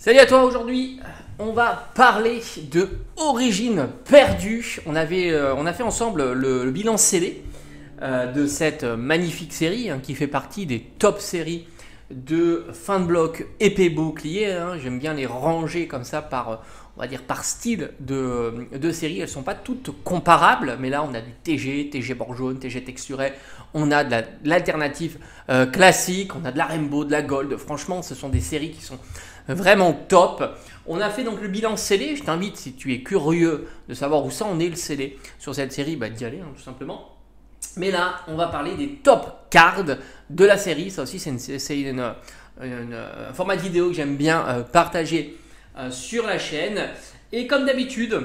Salut à toi, aujourd'hui on va parler de Origine perdue. On a fait ensemble le bilan scellé de cette magnifique série qui fait partie des top séries de fin de bloc épée bouclier. J'aime bien les ranger comme ça par, on va dire, par style de série. Elles ne sont pas toutes comparables, mais là on a du TG bord jaune, TG texturé, on a de l'alternative classique, on a de la Rainbow, de la Gold. Franchement, ce sont des séries qui sont vraiment top. On a fait donc le bilan scellé. Je t'invite, si tu es curieux de savoir où ça en est le scellé sur cette série, d'y aller tout simplement. Mais là, on va parler des top cards de la série. Ça aussi, c'est un format de vidéo que j'aime bien partager sur la chaîne. Et comme d'habitude,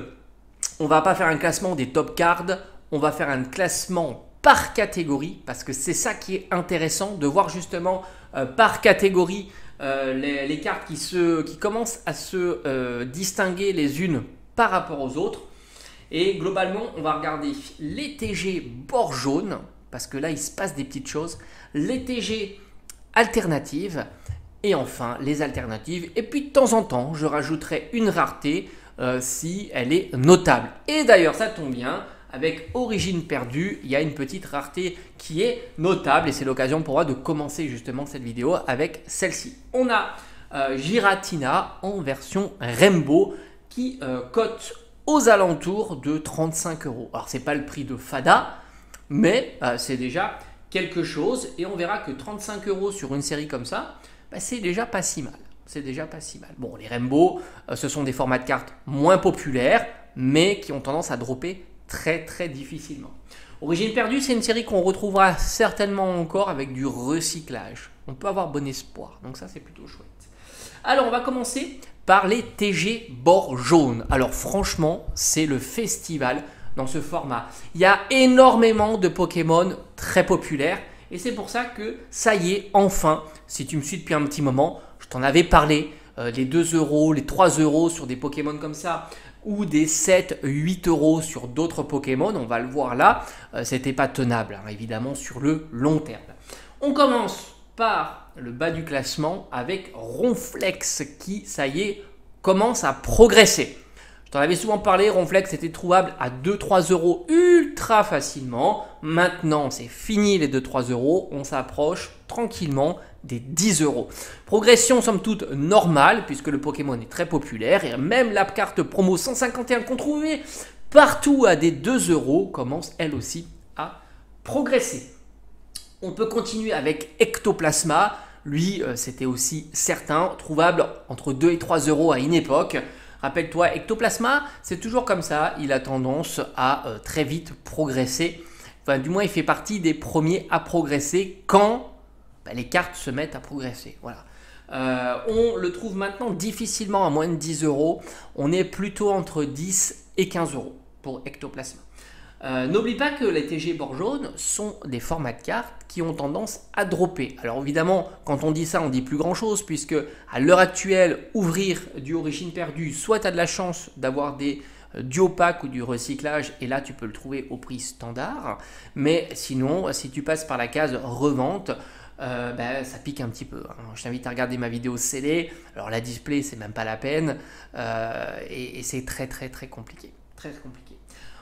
on va pas faire un classement des top cards, on va faire un classement par catégorie, parce que c'est ça qui est intéressant, de voir justement par catégorie les cartes qui commencent à se distinguer les unes par rapport aux autres. Et globalement, on va regarder les TG bord jaune, parce que là, il se passe des petites choses. Les TG alternatives, et enfin les alternatives. Et puis de temps en temps, je rajouterai une rareté si elle est notable. Et d'ailleurs, ça tombe bien, avec Origine perdue, il y a une petite rareté qui est notable. Et c'est l'occasion pour moi de commencer justement cette vidéo avec celle-ci. On a Giratina en version Rainbow qui cote aux alentours de 35 €. Alors, ce n'est pas le prix de Fada, mais c'est déjà quelque chose. Et on verra que 35 € sur une série comme ça, c'est déjà pas si mal. C'est déjà pas si mal. Bon, les Rainbow, ce sont des formats de cartes moins populaires, mais qui ont tendance à dropper très difficilement. Origine perdue, c'est une série qu'on retrouvera certainement encore avec du recyclage. On peut avoir bon espoir, donc ça c'est plutôt chouette. Alors, on va commencer par les TG bord jaune. Alors franchement, c'est le festival dans ce format. Il y a énormément de Pokémon très populaires et c'est pour ça que ça y est, enfin, si tu me suis depuis un petit moment, je t'en avais parlé, les 2 €, les 3 € sur des Pokémon comme ça, ou des 7, 8 € sur d'autres Pokémon, on va le voir là, c'était pas tenable, évidemment, sur le long terme. On commence par le bas du classement avec Ronflex qui, ça y est, commence à progresser. Je t'en avais souvent parlé, Ronflex était trouvable à 2-3 € ultra facilement. Maintenant, c'est fini les 2-3 €, on s'approche tranquillement des 10 €. Progression somme toute normale puisque le Pokémon est très populaire et même la carte promo 151 qu'on trouvait partout à des 2 € commence elle aussi à progresser. On peut continuer avec Ectoplasma. Lui, c'était aussi certain, trouvable entre 2 et 3 € à une époque. Rappelle-toi, Ectoplasma, c'est toujours comme ça. Il a tendance à très vite progresser. Enfin, du moins, il fait partie des premiers à progresser quand les cartes se mettent à progresser. Voilà. On le trouve maintenant difficilement à moins de 10 €. On est plutôt entre 10 et 15 € pour Ectoplasma. N'oublie pas que les TG bord jaune sont des formats de cartes qui ont tendance à dropper. Alors évidemment, quand on dit ça, on dit plus grand chose puisque à l'heure actuelle, ouvrir du Origine perdue, soit tu as de la chance d'avoir des duo pack ou du recyclage et là tu peux le trouver au prix standard. Mais sinon, si tu passes par la case revente, ça pique un petit peu. Je t'invite à regarder ma vidéo scellée. Alors la display, c'est même pas la peine et c'est très compliqué. Très compliqué.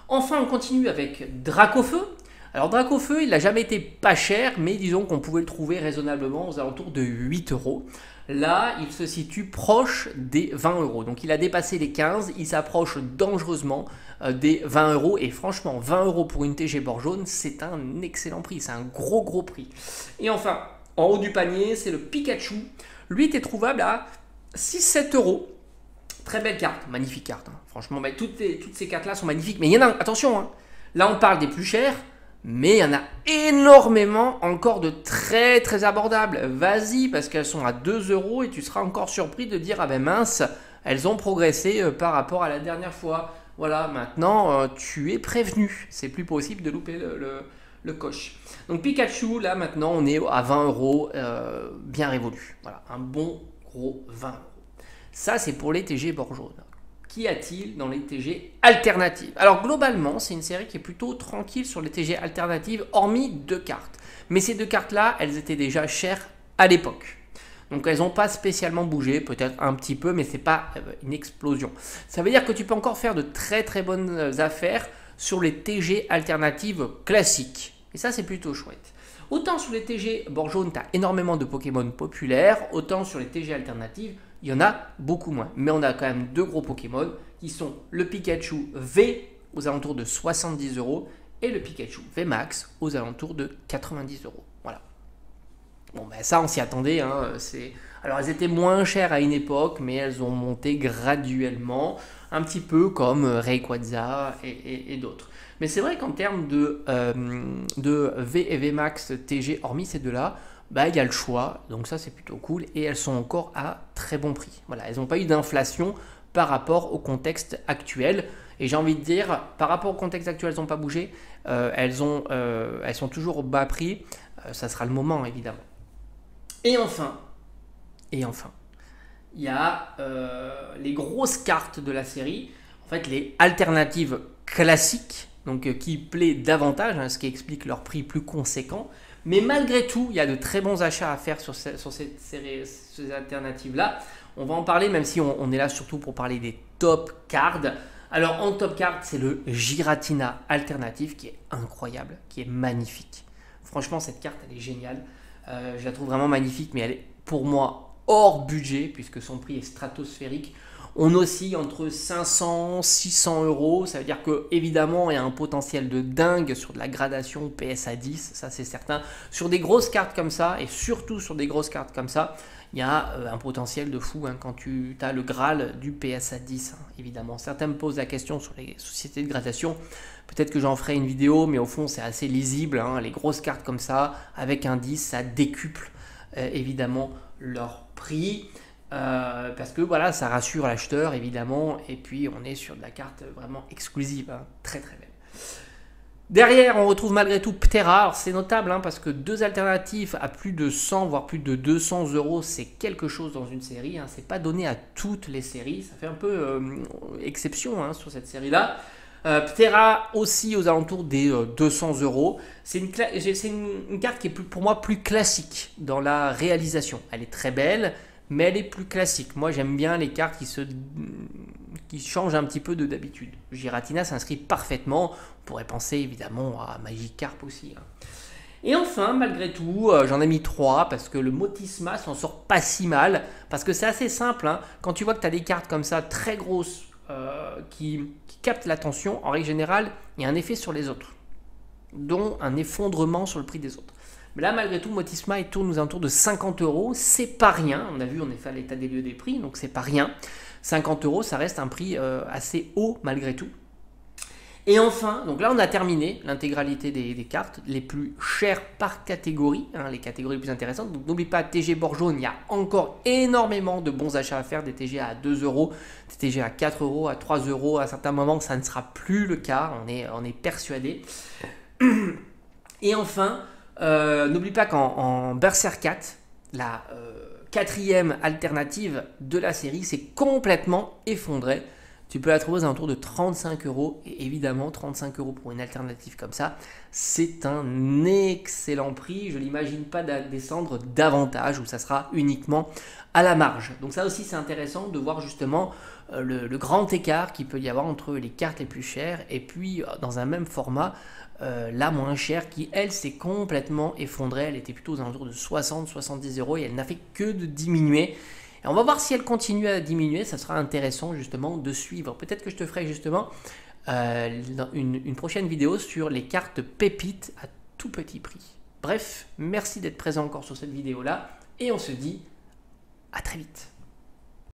Enfin, on continue avec Dracofeu. Alors Dracofeu, il n'a jamais été pas cher, mais disons qu'on pouvait le trouver raisonnablement aux alentours de 8 €. Là, il se situe proche des 20 €. Donc il a dépassé les 15, il s'approche dangereusement des 20 €. Et franchement, 20 € pour une TG bord jaune, c'est un excellent prix, c'est un gros prix. Et enfin, en haut du panier, c'est le Pikachu. Lui était trouvable à 6-7 €. Très belle carte, magnifique carte. Franchement, toutes ces cartes-là sont magnifiques. Mais il y en a, attention, là on parle des plus chères, mais il y en a énormément encore de très abordables. Vas-y, parce qu'elles sont à 2 € et tu seras encore surpris de dire, ah ben mince, elles ont progressé par rapport à la dernière fois. Voilà, maintenant tu es prévenu. C'est plus possible de louper le coche. Donc Pikachu, là maintenant on est à 20 € bien révolu. Voilà, un bon gros 20 €. Ça, c'est pour les TG bord jaune. Qu'y a-t-il dans les TG alternatives? Alors, globalement, c'est une série qui est plutôt tranquille sur les TG alternatives, hormis 2 cartes. Mais ces 2 cartes-là, elles étaient déjà chères à l'époque. Donc elles n'ont pas spécialement bougé, peut-être un petit peu, mais c'est pas une explosion. Ça veut dire que tu peux encore faire de très très bonnes affaires sur les TG alternatives classiques. Et ça, c'est plutôt chouette. Autant sur les TG bord jaune, tu as énormément de Pokémon populaires, autant sur les TG alternatives, il y en a beaucoup moins. Mais on a quand même deux gros Pokémon qui sont le Pikachu V aux alentours de 70 € et le Pikachu V Max aux alentours de 90 €. Voilà. Bon, ben ça, on s'y attendait. Hein, alors, elles étaient moins chères à une époque, mais elles ont monté graduellement, un petit peu comme Rayquaza et d'autres. Mais c'est vrai qu'en termes de V et V Max TG, hormis ces deux-là, bah, il y a le choix. Donc ça, c'est plutôt cool. Et elles sont encore à très bon prix. Voilà, elles n'ont pas eu d'inflation par rapport au contexte actuel. Et j'ai envie de dire, par rapport au contexte actuel, elles n'ont pas bougé. Elles sont toujours au bas prix. Ça sera le moment, évidemment. Et enfin, il y a les grosses cartes de la série. En fait, les alternatives classiques, donc qui plaît davantage, hein, ce qui explique leur prix plus conséquent. Mais malgré tout, il y a de très bons achats à faire sur ces alternatives-là. On va en parler, même si on est là surtout pour parler des top cards. Alors, en top card, c'est le Giratina alternatif qui est incroyable, qui est magnifique. Franchement, cette carte, elle est géniale. Je la trouve vraiment magnifique, mais elle est pour moi hors budget, puisque son prix est stratosphérique. On oscille entre 500 et 600 €. Ça veut dire que évidemment il y a un potentiel de dingue sur de la gradation PSA 10, ça c'est certain. Sur des grosses cartes comme ça, et surtout sur des grosses cartes comme ça, il y a un potentiel de fou hein, quand tu as le Graal du PSA 10, hein, évidemment. Certains me posent la question sur les sociétés de gradation. Peut-être que j'en ferai une vidéo, mais au fond c'est assez lisible. Hein, les grosses cartes comme ça, avec un 10, ça décuple évidemment leur prix. Parce que voilà, ça rassure l'acheteur évidemment, et puis on est sur de la carte vraiment exclusive, hein, très très belle. Derrière, on retrouve malgré tout Ptera. Alors c'est notable hein, parce que deux alternatives à plus de 100 voire plus de 200 €, c'est quelque chose dans une série. Hein, c'est pas donné à toutes les séries, ça fait un peu exception hein, sur cette série-là. Ptera aussi aux alentours des 200 €. C'est une carte qui est pour moi plus classique dans la réalisation. Elle est très belle, mais elle est plus classique. Moi, j'aime bien les cartes qui changent un petit peu d'habitude. Giratina s'inscrit parfaitement. On pourrait penser évidemment à Magikarp aussi. Hein. Et enfin, malgré tout, j'en ai mis 3 parce que le Motisma s'en sort pas si mal. Parce que c'est assez simple. Hein. Quand tu vois que tu as des cartes comme ça, très grosses, qui captent l'attention, en règle générale, il y a un effet sur les autres, dont un effondrement sur le prix des autres. Mais là, malgré tout, Motisma, il tourne aux alentours de 50 €. C'est pas rien. On a vu, on est fait à l'état des lieux des prix, donc c'est pas rien. 50 €, ça reste un prix assez haut malgré tout. Et enfin, donc là, on a terminé l'intégralité des cartes les plus chères par catégorie, hein, les catégories les plus intéressantes. Donc n'oublie pas, TG bord jaune, il y a encore énormément de bons achats à faire, des TG à 2 €, des TG à 4 €, à 3 €. À certains moments, ça ne sera plus le cas, on est persuadé. Et enfin, n'oublie pas qu'en Berserkat, la quatrième alternative de la série s'est complètement effondrée. Tu peux la trouver aux alentours de 35 €. Et évidemment, 35 € pour une alternative comme ça, c'est un excellent prix. Je ne l'imagine pas descendre davantage, où ça sera uniquement à la marge. Donc ça aussi, c'est intéressant de voir justement le grand écart qu'il peut y avoir entre les cartes les plus chères et puis dans un même format, la moins chère qui, elle, s'est complètement effondrée. Elle était plutôt aux alentours de 60-70 € et elle n'a fait que de diminuer. Et on va voir si elle continue à diminuer, ça sera intéressant justement de suivre. Peut-être que je te ferai justement une prochaine vidéo sur les cartes pépites à tout petit prix. Bref, merci d'être présent encore sur cette vidéo-là et on se dit à très vite.